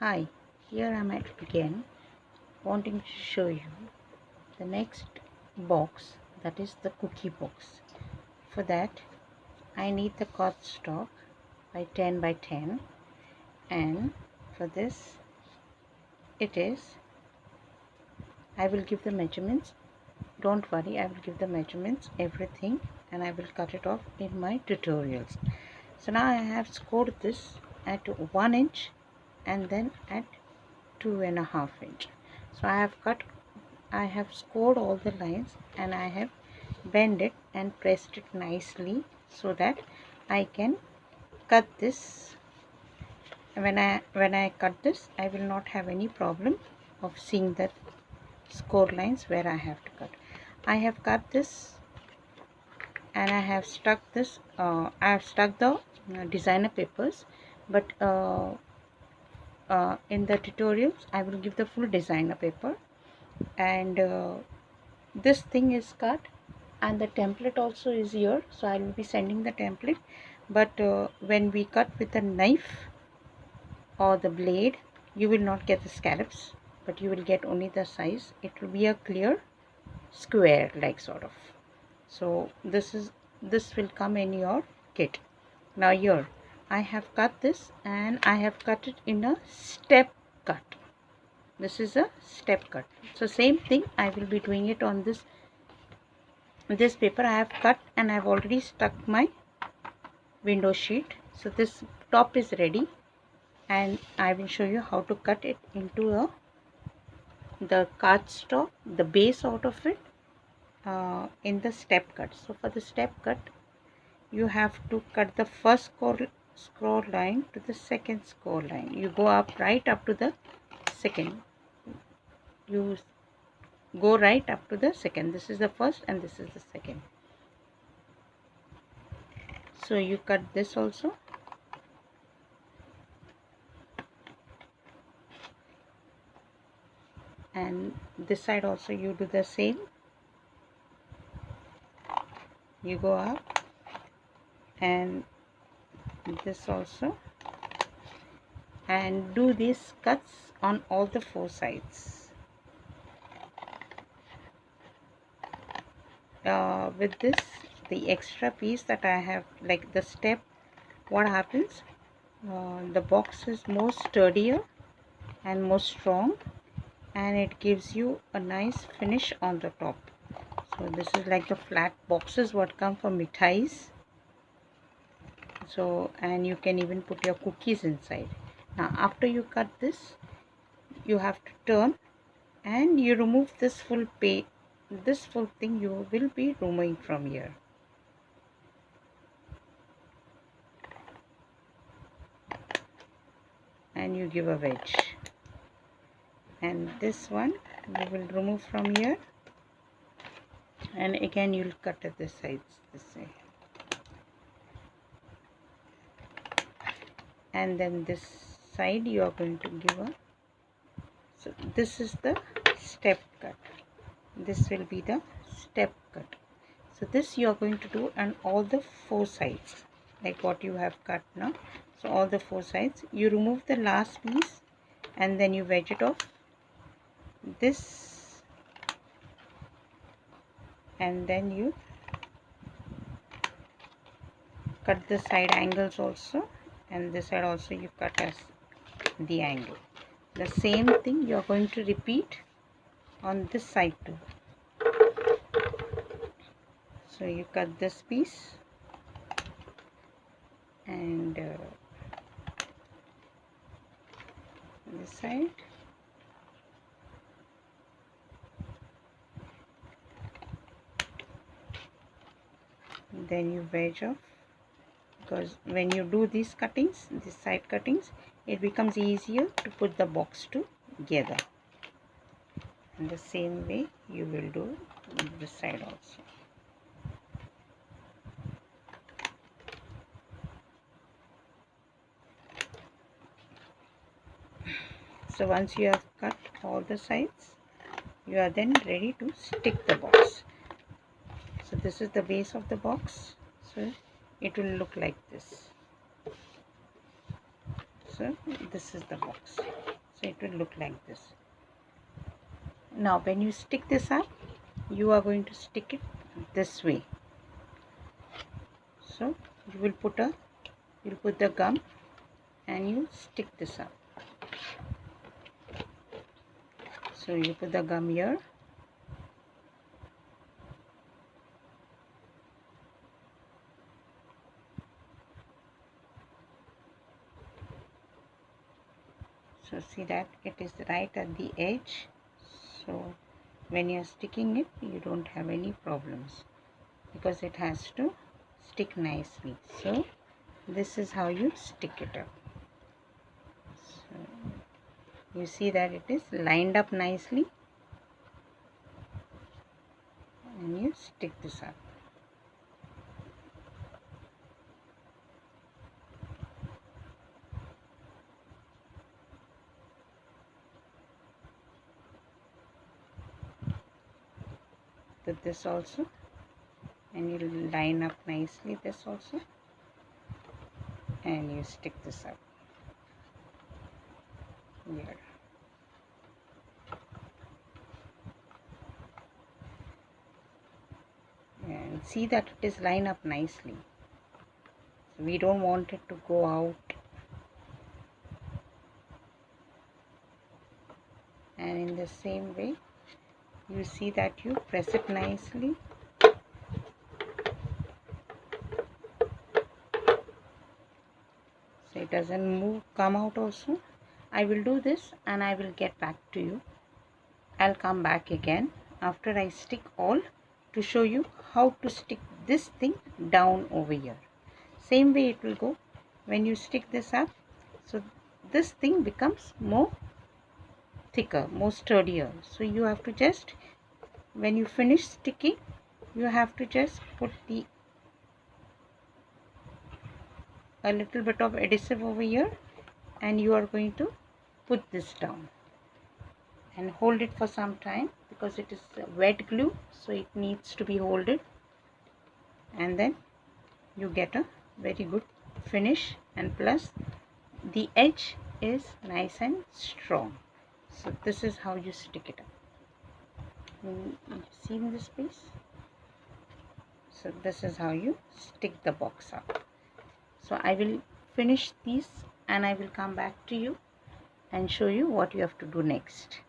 Hi, here I am again wanting to show you the next box, that is the cookie box. For that I need the cardstock by 10 by 10, and for this I will give the measurements. Don't worry, I will give the measurements, everything, and I will cut it off in my tutorials. So now I have scored this at 1 inch and then at 2.5 inch. So I have scored all the lines and I have bent it and pressed it nicely so that I can cut this. When I cut this, I will not have any problem of seeing the score lines where I have to cut. I have cut this and I have stuck this. I have stuck the designer papers, but in the tutorials I will give the full designer paper, and this thing is cut and the template also is here, so I will be sending the template. But when we cut with a knife or the blade, you will not get the scallops, but you will get only the size. It will be a clear square like sort of. So this will come in your kit. Now here I have cut this and I have cut it in a step cut. This is a step cut. So same thing I will be doing it on this paper. I have cut and I have already stuck my window sheet. So this top is ready, and I will show you how to cut it into the cardstock, the base out of it, in the step cut. So for the step cut, you have to cut the first score line to the second score line. You go up right up to the second. You go right up to the second. This is the first and this is the second. So you cut this also, and this side also you do the same. You go up and this also, and do these cuts on all the four sides. With this, the extra piece that I have, like the step, what happens, the box is more sturdier and more strong, and it gives you a nice finish on the top. So this is like the flat boxes what come from mithais. So, and you can even put your cookies inside. Now after you cut this, you have to turn and you remove this full thing you will be removing from here. And you give a wedge, and this one you will remove from here, and again you'll cut at the sides this way, and then this side you are going to give a, so this is the step cut. This will be the step cut. So this you are going to do on all the four sides, like what you have cut now. So all the four sides, you remove the last piece and then you wedge it off this, and then you cut the side angles also, and this side also you cut as the angle. The same thing you are going to repeat on this side too. So you cut this piece and this side, then you wedge off, because when you do these cuttings, these side cuttings, it becomes easier to put the box together. And the same way you will do this side also. So once you have cut all the sides, you are then ready to stick the box. So this is the base of the box, so it will look like this. So this is the box. So it will look like this. Now when you stick this up, you are going to stick it this way. So you will put the gum and you stick this up. So you put the gum here. So see that it is right at the edge. So when you are sticking it, you don't have any problems because it has to stick nicely. So this is how you stick it up. So you see that it is lined up nicely, and you stick this up. Put this also, and you line up nicely this also, and you stick this up here. And see that it is lined up nicely. So we don't want it to go out. And in the same way, you see that you press it nicely. So it doesn't come out also. I will do this and I will get back to you. I'll come back again after I stick all to show you how to stick this thing down over here. Same way it will go when you stick this up. So this thing becomes more thicker, more sturdier. So you have to just, when you finish sticking, you have to just put a little bit of adhesive over here, and you are going to put this down and hold it for some time because it is wet glue, so it needs to be holded, and then you get a very good finish, and plus the edge is nice and strong. So this is how you stick it up. You see in this piece? So this is how you stick the box up. So I will finish these and I will come back to you and show you what you have to do next.